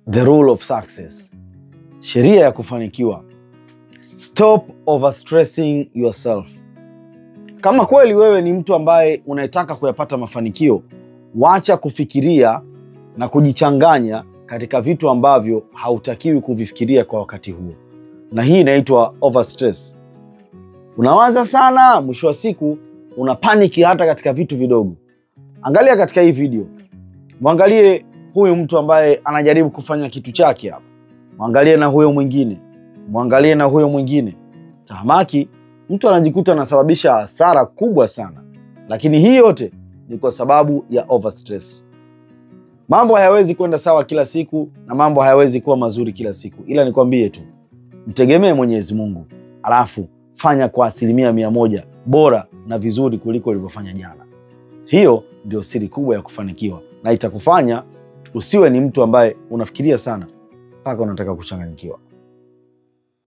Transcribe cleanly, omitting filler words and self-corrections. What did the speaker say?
The rule of success. Sheria ya kufanikiwa. Stop overstressing yourself. Kama kweli wewe ni mtu ambaye unataka kuyapata mafanikio, wacha kufikiria na kujichanganya katika vitu ambavyo hautakiwi kuvifikiria kwa wakati huo. Na hii inaitwa overstress. Unawaza sana, mwisho wa siku unapaniki hata katika vitu vidogo. Angalia katika hii video. Muangalie huyu mtu ambaye anajaribu kufanya kitu chake hapa. Muangalie na huyo mwingine. Muangalie na huyo mwingine. Tahamaki, mtu anajikuta anasababisha hasara kubwa sana. Lakini hii yote ni kwa sababu ya overstress. Mambo hayawezi kwenda sawa kila siku na mambo hayawezi kuwa mazuri kila siku. Ila nikwambie tu, mtegemee Mwenyezi Mungu. Alafu fanya kwa 100% bora na vizuri kuliko ulivyofanya jana. Hiyo ndio siri kubwa ya kufanikiwa, na itakufanya usiwe ni mtu ambaye unafikiria sana mpaka unataka kuchanganyikiwa.